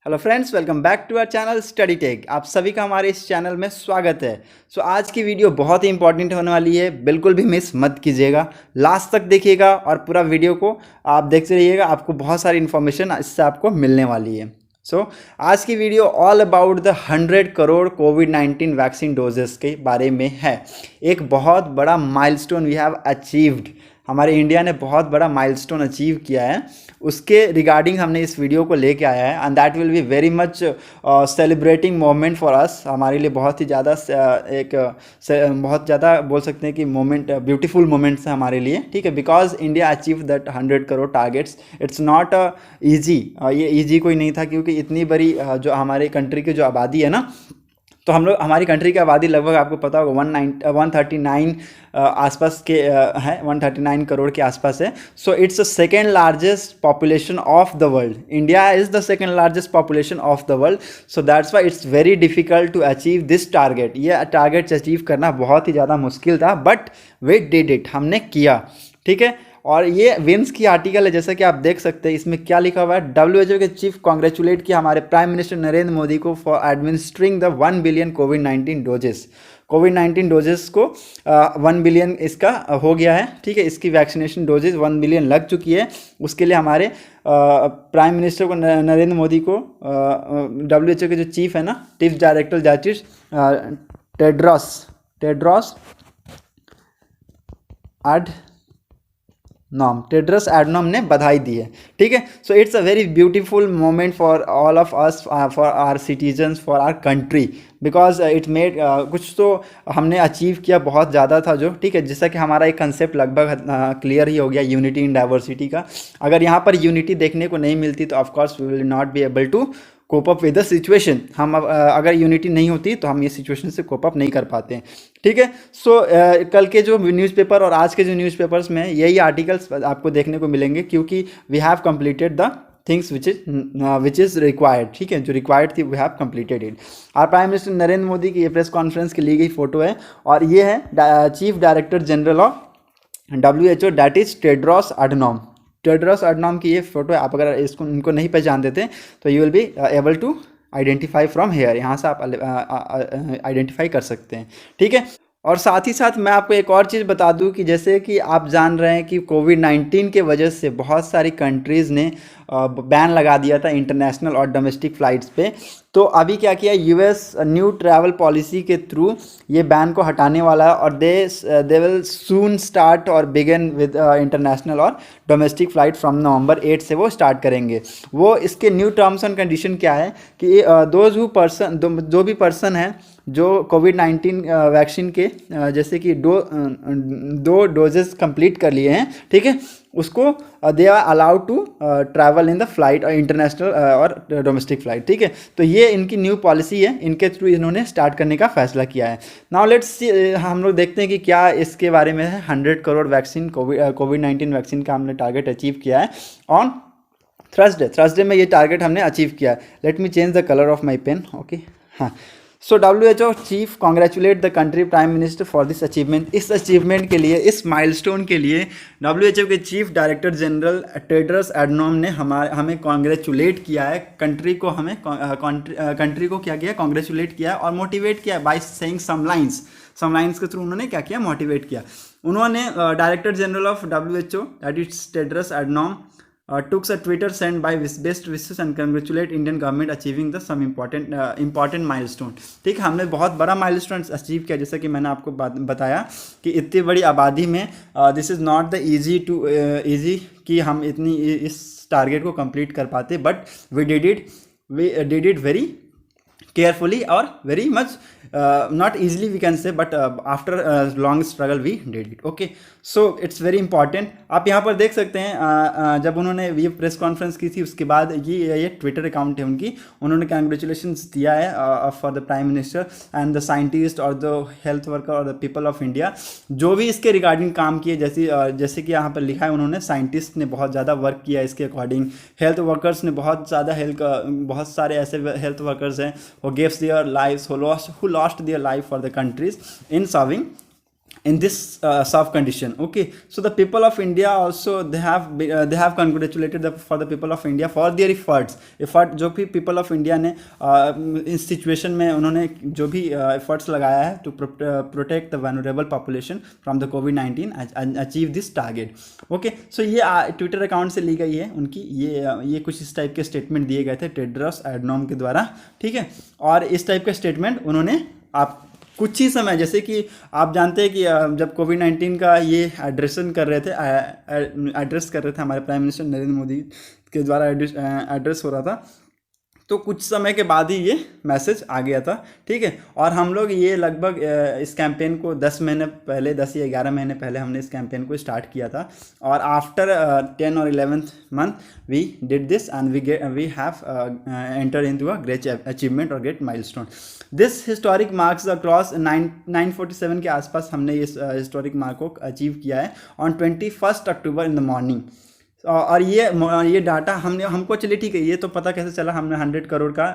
Hello friends, welcome back to our channel study tech. आप सभी का हमारे इस चैनल में स्वागत है। आज की वीडियो बहुत ही इंपॉर्टेंट होने वाली है, बिल्कुल भी मिस मत कीजिएगा, लास्ट तक देखिएगा और पूरा वीडियो को आप देखते रहिएगा। आपको बहुत सारी इन्फॉर्मेशन इससे आपको मिलने वाली है। आज की video all about the 100 crore covid vaccine doses के बारे में है। एक बहुत बड़ा माइलस्टोन वी हैव अचीव्ड, हमारे इंडिया ने बहुत बड़ा माइलस्टोन अचीव किया है, उसके रिगार्डिंग हमने इस वीडियो को लेके आया है। And that will be very much celebrating moment for us, हमारे लिए बहुत ही ज़्यादा बहुत ज़्यादा बोल सकते हैं कि मोमेंट, ब्यूटीफुल मोमेंट्स है हमारे लिए, ठीक है। Because India achieve that 100 crore targets. It's not easy, ये ईजी कोई नहीं था, क्योंकि इतनी बड़ी जो हमारे कंट्री की जो आबादी है ना, तो हम लोग, हमारी कंट्री की आबादी लगभग आपको पता होगा 139 आसपास के है, 139 करोड़ के आसपास है। So it's the second largest population of the world. India is the second largest population of the world. So that's why it's very difficult to achieve this target. ये टारगेट अचीव करना बहुत ही ज़्यादा मुश्किल था, बट वी डिड इट, हमने किया, ठीक है। और ये विम्स की आर्टिकल है, जैसा कि आप देख सकते हैं। इसमें क्या लिखा हुआ है, WHO के चीफ कॉन्ग्रेचुलेट किया हमारे प्राइम मिनिस्टर नरेंद्र मोदी को for administering the 1 billion covid doses. Covid doses को 1 बिलियन इसका हो गया है, ठीक है। इसकी वैक्सीनेशन डोजेस 1 बिलियन लग चुकी है। उसके लिए हमारे प्राइम मिनिस्टर को, नरेंद्र मोदी को, WHO के जो चीफ है ना, चीफ डायरेक्टर जाचिस टेड्रोस टेड्रस एडनॉम ने बधाई दी है, ठीक है। So it's a very beautiful moment for all of us, for our citizens, for our country, because it made कुछ तो हमने अचीव किया, बहुत ज़्यादा था जो, ठीक है। जैसा कि हमारा एक कंसेप्ट लगभग क्लियर ही हो गया, यूनिटी इन डाइवर्सिटी का। अगर यहाँ पर यूनिटी देखने को नहीं मिलती तो of course we will not be able to cope up with the situation. हम अगर यूनिटी नहीं होती तो हम ये सिचुएशन से कोप अप नहीं कर पाते हैं, ठीक है। सो कल के जो न्यूज़पेपर और आज के जो न्यूज़पेपर्स में यही आर्टिकल्स आपको देखने को मिलेंगे, क्योंकि we have completed the things which is required, ठीक है। जो रिक्वायर्ड थी वी हैव कंप्लीटेड इट। और प्राइम मिनिस्टर नरेंद्र मोदी की ये प्रेस कॉन्फ्रेंस की ली गई फोटो है, और ये है chief director general of WHO, that is Tedros Adhanom की ये फोटो है। आप अगर इसको इनको नहीं पहचानते थे तो you will be able to identify from here, यहाँ से आप आइडेंटिफाई कर सकते हैं, ठीक है। और साथ ही साथ मैं आपको एक और चीज़ बता दूं कि जैसे कि आप जान रहे हैं कि कोविड-19 के वजह से बहुत सारी कंट्रीज़ ने बैन लगा दिया था इंटरनेशनल और डोमेस्टिक फ़्लाइट्स पे। तो अभी क्या किया, US न्यू ट्रैवल पॉलिसी के थ्रू ये बैन को हटाने वाला है, और दे विल सून स्टार्ट और बिगिन विद इंटरनेशनल और डोमेस्टिक फ़्लाइट फ्रॉम नवंबर 8 से वो स्टार्ट करेंगे। वो इसके न्यू टर्म्स एंड कंडीशन क्या है कि जो भी पर्सन है जो कोविड-19 वैक्सीन के जैसे कि दो डोजेस कंप्लीट कर लिए हैं, ठीक है, उसको they are allowed to travel in the flight और इंटरनेशनल और डोमेस्टिक फ़्लाइट, ठीक है। तो ये इनकी न्यू पॉलिसी है, इनके थ्रू इन्होंने स्टार्ट करने का फैसला किया है। नाउ लेट्स सी, हम लोग देखते हैं कि क्या इसके बारे में है। 100 करोड़ वैक्सीन कोविड-19 वैक्सीन का हमने टारगेट अचीव किया है ऑन थर्सडे में ये टारगेट हमने अचीव किया है। Let me change the colour of my pen, okay, हाँ। So WHO chief congratulate the country prime minister for this achievement. इस अचीवमेंट के लिए, इस माइलस्टोन के लिए WHO के chief director general Tedros Adhanom ने हमें कॉन्ग्रेचुलेट किया है। कंट्री को क्या किया, कॉन्ग्रेचुलेट किया और मोटिवेट किया बाय सेइंग सम लाइन्स के थ्रू उन्होंने क्या किया, मोटिवेट किया। उन्होंने director general of WHO that is Tedros Adhanom took a Twitter sent by best wishes and congratulate Indian government achieving the some important milestone। ठीक है, हमने बहुत बड़ा माइलस्टोन अचीव किया, जैसा कि मैंने आपको बताया कि इतनी बड़ी आबादी में this is not the easy कि हम इतनी इस टारगेट को कंप्लीट कर पाते, but we did it very carefully और very much not easily we can say, but after a long struggle we did it, okay। so it's very important। आप यहाँ पर देख सकते हैं जब उन्होंने ये प्रेस कॉन्फ्रेंस की थी, उसके बाद ये ट्विटर अकाउंट है उनकी, उन्होंने कंग्रेचुलेशंस दिया है for the prime minister and the scientist और द हेल्थ वर्कर और द पीपल ऑफ इंडिया, जो भी इसके रिगार्डिंग काम किए। जैसे कि यहाँ पर लिखा है, उन्होंने साइंटिस्ट ने बहुत ज़्यादा वर्क किया इसके अकॉर्डिंग, हेल्थ वर्कर्स ने बहुत ज़्यादा बहुत सारे ऐसे हेल्थ वर्कर्स हैं वो gives their lives, who lost their life for the countries in solving in this soft condition. Okay, so the people of India also they have congratulated for the people of India for their effort जो भी people of India ने इस situation में उन्होंने जो भी efforts लगाया है to protect the vulnerable population from the COVID-19 and achieve this target. Okay, so ये Twitter अकाउंट से ली गई है उनकी, ये कुछ इस टाइप के स्टेटमेंट दिए गए थे टेड्रोस एडनॉम के द्वारा, ठीक है। और इस टाइप के स्टेटमेंट उन्होंने आप कुछ ही समय, जैसे कि आप जानते हैं कि जब कोविड-19 का ये एड्रेस कर रहे थे हमारे प्राइम मिनिस्टर नरेंद्र मोदी के द्वारा एड्रेस हो रहा था, तो कुछ समय के बाद ही ये मैसेज आ गया था, ठीक है। और हम लोग ये लगभग इस कैंपेन को 10 महीने पहले, 10 या 11 महीने पहले हमने इस कैंपेन को स्टार्ट किया था, और आफ्टर 10 और 11th month we did this and we have enter into a great achievement और great milestone. This historic marks across 947 के आसपास हमने इस हिस्टोरिक मार्क को अचीव किया है on 21 October in the morning. और ये डाटा हमको चलिए ठीक है, ये तो पता कैसे चला हमने 100 करोड़ का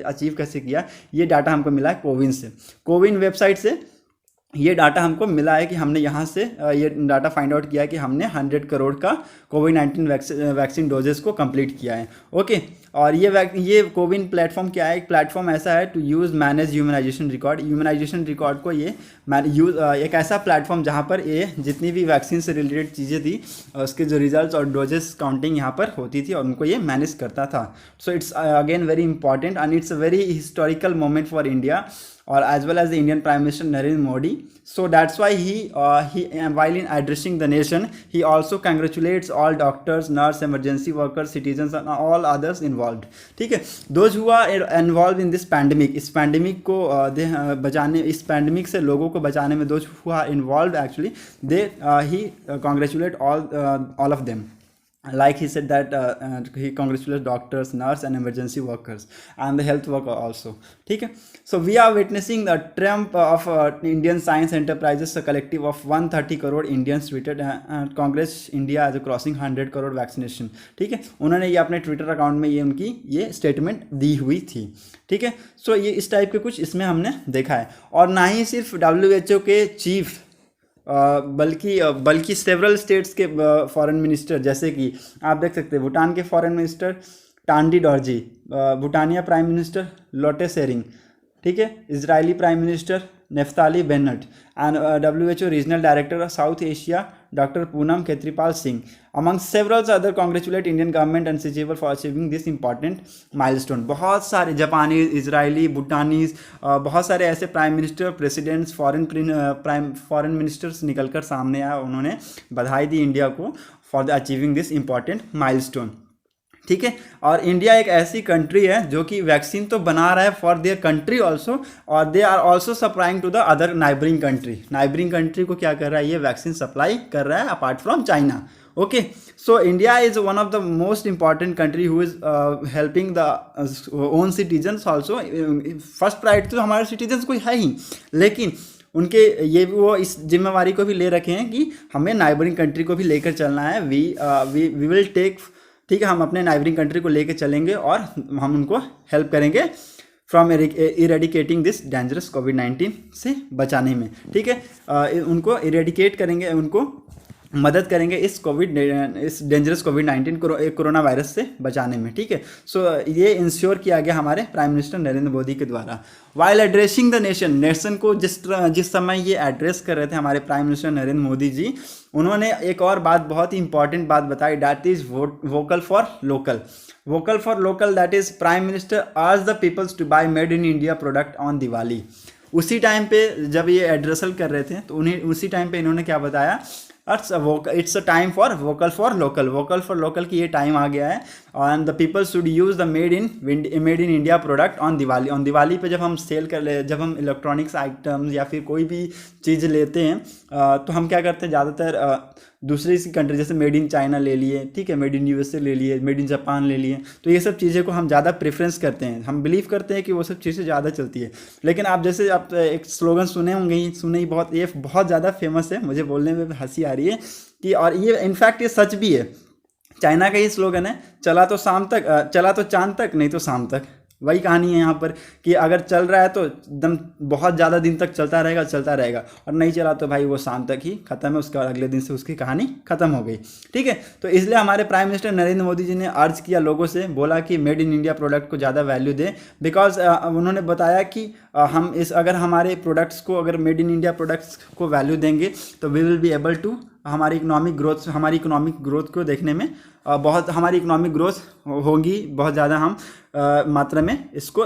अचीव कैसे किया, ये डाटा हमको मिला है कोविन वेबसाइट से। ये डाटा हमको मिला है कि हमने यहाँ से ये डाटा फाइंड आउट किया है कि हमने 100 करोड़ का कोविड-19 वैक्सीन डोजेस को कंप्लीट किया है। ओके, और ये कोविन प्लेटफॉर्म क्या है? एक प्लेटफॉर्म ऐसा है to use manage humanisation record को ये एक ऐसा प्लेटफॉर्म जहाँ पर ये जितनी भी वैक्सीन से रिलेटेड चीज़ें थी उसके जो रिजल्ट्स और डोजेस काउंटिंग यहाँ पर होती थी और उनको ये मैनेज करता था। So it's again very important and it's a very historical moment for India or as well as the Indian Prime Minister Narendra Modi. So that's why he while in addressing the nation, he also congratulates all doctors, nurse, emergency workers, citizens and all others involved. ठीक है, those who are involved in this pandemic, इस pandemic को इस pandemic से लोगों को बचाने में those who are involved actually, he congratulate all of them. Like he said that he congratulates doctors, nurse and emergency workers and the health worker also. ठीक है, so we are witnessing the triumph of Indian science enterprises, a collective of 130 crore Indians tweeted Congress India as a crossing 100 crore vaccination. ठीक है, उन्होंने ये अपने Twitter account में ये उनकी ये स्टेटमेंट दी हुई थी। ठीक है, सो ये इस टाइप के कुछ इसमें हमने देखा है। और ना ही सिर्फ WHO के चीफ बल्कि सेवरल स्टेट्स के फॉरेन मिनिस्टर, जैसे कि आप देख सकते हैं भूटान के फॉरेन मिनिस्टर टांडी डॉर्जी, भूटानिया प्राइम मिनिस्टर लोटे सेरिंग, ठीक है, Israeli prime minister Naftali Bennett and WHO regional director of South Asia doctor Poonam Khetrapal Singh among several other congratulate Indian government and CGL for achieving this important milestone. बहुत सारे जापानी, इजरायली, भूटानीज, बहुत सारे ऐसे prime minister, presidents, foreign ministers निकल कर सामने आया, उन्होंने बधाई दी इंडिया को for the achieving this important milestone. ठीक है, और इंडिया एक ऐसी कंट्री है जो कि वैक्सीन तो बना रहा है फॉर देयर कंट्री ऑल्सो, और they are also supplying to the other neighbouring country को क्या कर रहा है, ये वैक्सीन सप्लाई कर रहा है apart from China. Okay, so India is one of the most important country who is helping the own citizens also. First priority तो हमारे सिटीजन्स को है ही, लेकिन उनके ये वो इस जिम्मेवारी को भी ले रखे हैं कि हमें नाइबरिंग कंट्री को भी लेकर चलना है। वी विल टेक, ठीक है, हम अपने नाइबरिंग कंट्री को लेकर चलेंगे और हम उनको हेल्प करेंगे फ्रॉम इरेडिकेटिंग दिस डेंजरस कोविड-19 से बचाने में। ठीक है, उनको इरेडिकेट करेंगे, उनको मदद करेंगे इस डेंजरस कोविड-19 कोरोना वायरस से बचाने में। ठीक है, सो ये इंश्योर किया गया हमारे प्राइम मिनिस्टर नरेंद्र मोदी के द्वारा। वाइल एड्रेसिंग द नेशन को जिस समय ये एड्रेस कर रहे थे हमारे प्राइम मिनिस्टर नरेंद्र मोदी जी, उन्होंने एक और बात, बहुत ही इंपॉर्टेंट बात बताई, that is vocal for local. That is prime minister urge the peoples to buy made in India product on Diwali. उसी टाइम पे जब ये एड्रेसल कर रहे थे तो उन्हें उसी टाइम पे इन्होंने क्या बताया, it's a time for vocal for local की ये टाइम आ गया है, and the people should use the made in India product on Diwali पे जब हम इलेक्ट्रॉनिक्स आइटम्स या फिर कोई भी चीज़ लेते हैं तो हम क्या करते हैं, ज़्यादातर दूसरी सी कंट्री जैसे मेड इन चाइना ले लिए, ठीक है, मेड इन USA ले लिए, मेड इन जापान ले लिए, तो ये सब चीज़ें को हम ज़्यादा प्रेफरेंस करते हैं, हम बिलीव करते हैं कि वो सब चीज़ें ज़्यादा चलती है। लेकिन आप एक स्लोगन सुने ही, ये बहुत ज़्यादा फेमस है, मुझे बोलने में भी हंसी आ रही है कि, और ये इनफैक्ट ये सच भी है, चाइना का ही स्लोगन है, चला तो चांद तक नहीं तो शाम तक, वही कहानी है यहाँ पर कि अगर चल रहा है तो एकदम बहुत ज़्यादा दिन तक चलता रहेगा, और नहीं चला तो भाई वो शाम तक ही खत्म है, उसके बाद अगले दिन से उसकी कहानी खत्म हो गई। ठीक है, तो इसलिए हमारे प्राइम मिनिस्टर नरेंद्र मोदी जी ने अर्ज किया लोगों से, बोला कि मेड इन इंडिया प्रोडक्ट को ज़्यादा वैल्यू दें, बिकॉज उन्होंने बताया कि हम अगर हमारे प्रोडक्ट्स को, अगर मेड इन इंडिया प्रोडक्ट्स को वैल्यू देंगे तो we will be able to हमारी इकोनॉमिक ग्रोथ को देखने में हमारी इकोनॉमिक ग्रोथ होगी, बहुत ज़्यादा हम मात्रा में इसको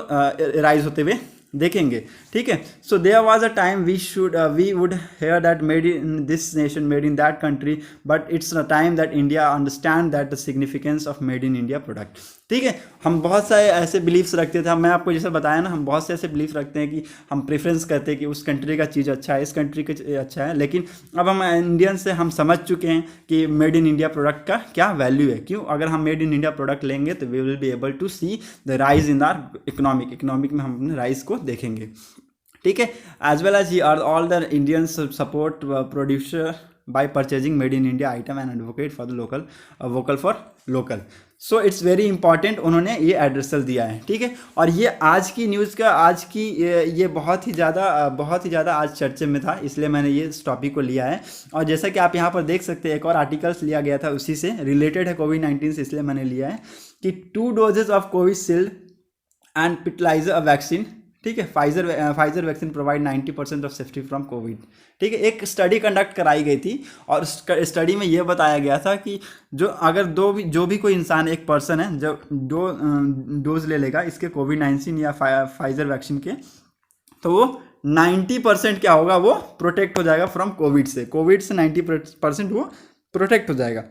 राइज होते हुए देखेंगे। ठीक है, so there was a time we would hear that made in this nation, made in that country, but it's a time that India understand that the significance of made in India product. ठीक है, हम बहुत सारे ऐसे beliefs रखते थे, मैं आपको जैसे बताया ना, हम बहुत से ऐसे बिलीफ रखते हैं कि हम प्रेफरेंस करते हैं कि उस कंट्री का चीज़ अच्छा है, इस कंट्री का अच्छा है, लेकिन अब हम इंडियन से हम समझ चुके हैं कि मेड इन इंडिया प्रोडक्ट का क्या वैल्यू है। क्यों? अगर हम मेड इन इंडिया प्रोडक्ट लेंगे तो we will be able to see the rise in our economic में हम अपने राइज को देखेंगे। ठीक है, as well as all the Indians support producer by purchasing made in India item and advocate for the vocal for local। So it's very important, उन्होंने ये addressal दिया है। ठीक है, और ये आज की न्यूज़ का ये बहुत ही ज़्यादा आज चर्चे में था, इसलिए मैंने ये इस टॉपिक को लिया है। और जैसा कि आप यहाँ पर देख सकते हैं, एक और आर्टिकल्स लिया गया था, उसी से रिलेटेड है कोविड-19 से, इसलिए मैंने लिया है कि 2 doses of Covishield and Pfizer vaccine. ठीक है, Pfizer vaccine provide 90% of safety from COVID. ठीक है, एक स्टडी कंडक्ट कराई गई थी और स्टडी में ये बताया गया था कि जो भी कोई इंसान, एक पर्सन है, जब 2 डोज ले लेगा इसके कोविड-19 या फाइजर वैक्सीन के, तो वो 90% क्या होगा, वो प्रोटेक्ट हो जाएगा फ्रॉम कोविड से 90% वो प्रोटेक्ट हो जाएगा।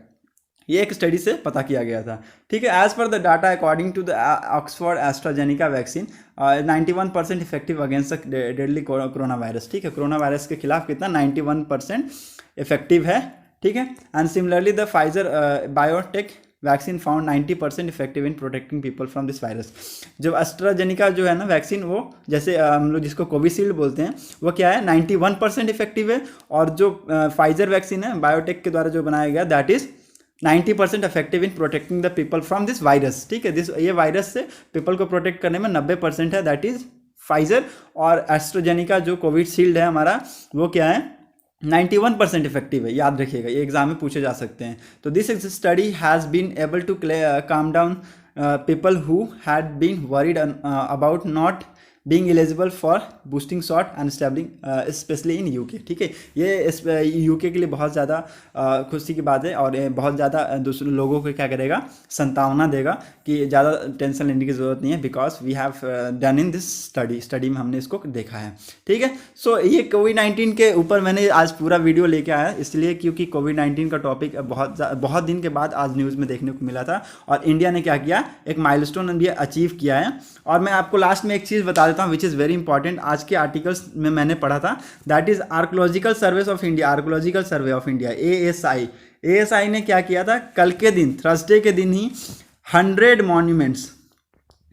ये एक स्टडी से पता किया गया था। ठीक है, as per the data according to the Oxford AstraZeneca vaccine 91% effective against the deadly corona virus. ठीक है, कोरोना वायरस के खिलाफ कितना 91% इफेक्टिव है। ठीक है, and similarly the Pfizer biotech vaccine found 90% effective in protecting people from this virus. जब AstraZeneca जो है ना वैक्सीन, वो जैसे हम लोग जिसको कोविशील्ड बोलते हैं, वो क्या है 91% इफेक्टिव है, और जो फाइजर वैक्सीन है बायोटेक के द्वारा जो बनाया गया, that is 90% effective in protecting the people from this virus. ठीक है, ये वायरस से पीपल को प्रोटेक्ट करने में 90% है, दैट इज फाइजर। और एस्ट्राजेनिका जो कोविशील्ड है हमारा, वो क्या है 91% इफेक्टिव है। याद रखिएगा, ये एग्जाम में पूछे जा सकते हैं। तो this study has been able to calm down people who had been worried about not being eligible for boosting shot and specially in UK. ठीक है, ये यूके के लिए बहुत ज़्यादा खुशी की बात है, और ये बहुत ज़्यादा दूसरे लोगों को क्या करेगा, संतावना देगा कि ज़्यादा टेंशन लेने की ज़रूरत नहीं है, because we have done in this study में हमने इसको देखा है। ठीक है, सो ये कोविड-19 के ऊपर मैंने आज पूरा वीडियो लेके आया, इसलिए क्योंकि कोविड-19 का टॉपिक बहुत दिन के बाद आज न्यूज़ में देखने को मिला था, और इंडिया ने क्या किया, एक माइलस्टोन भी अचीव किया है। और मैं आपको लास्ट में एक चीज़ बता देता हूँ विच इज़ वेरी इंपॉर्टेंट, आज के आर्टिकल्स में मैंने पढ़ा था, that is archaeological survey of India ASI ने क्या किया था, कल के दिन थर्सडे के दिन ही 100 मॉन्यूमेंट्स,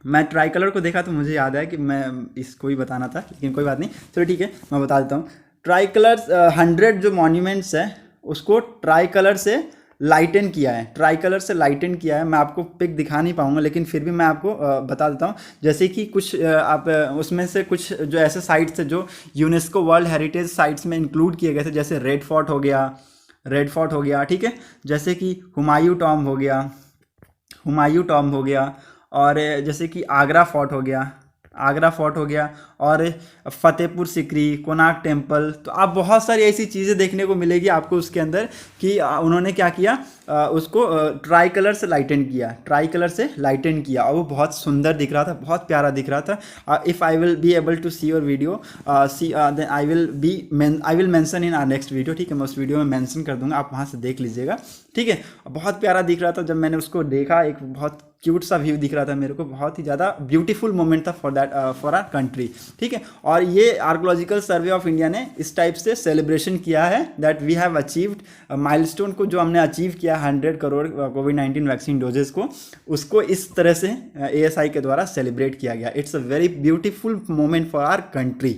मैं ट्राई कलर को देखा तो मुझे याद है कि मैं इसको ही बताना था, लेकिन कोई बात नहीं, चलो ठीक है, मैं बता देता हूँ। ट्राई कलर 100 जो मॉन्यूमेंट्स है उसको ट्राई कलर से लाइटन किया है। मैं आपको पिक दिखा नहीं पाऊंगा, लेकिन फिर भी मैं आपको बता देता हूँ। जैसे कि कुछ आप उसमें से कुछ जो ऐसे साइट्स है जो यूनेस्को वर्ल्ड हेरिटेज साइट्स में इंक्लूड किए गए थे, जैसे रेड फोर्ट हो गया। ठीक है, जैसे कि हुमायूं टॉम्ब हो गया, और जैसे कि आगरा फोर्ट हो गया, और फतेहपुर सिकरी, कोणार्क टेम्पल। तो आप बहुत सारी ऐसी चीज़ें देखने को मिलेगी आपको उसके अंदर कि उन्होंने क्या किया, उसको ट्राई कलर से लाइटन किया, और वो बहुत सुंदर दिख रहा था, बहुत प्यारा दिख रहा था। If I will be able to see your video, then I will mention in our next video. ठीक है, मैं उस वीडियो में मेंशन कर दूंगा, आप वहाँ से देख लीजिएगा। ठीक है, बहुत प्यारा दिख रहा था, जब मैंने उसको देखा, एक बहुत क्यूट सा व्यू दिख रहा था मेरे को, बहुत ही ज़्यादा ब्यूटीफुल मोमेंट था फॉर आवर कंट्री। ठीक है, और ये आर्कोलॉजिकल सर्वे ऑफ इंडिया ने इस टाइप से सेलिब्रेशन किया है that we have achieved milestone को, जो हमने अचीव किया 100 करोड़ कोविड-19 वैक्सीन डोजेस को, उसको इस तरह से ASI के द्वारा सेलिब्रेट किया गया। It's a very beautiful moment for our country.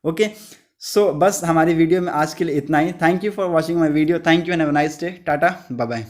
Okay, so बस हमारी वीडियो में आज के लिए इतना ही। Thank you for watching my video, thank you and have a nice day, tata, bye bye.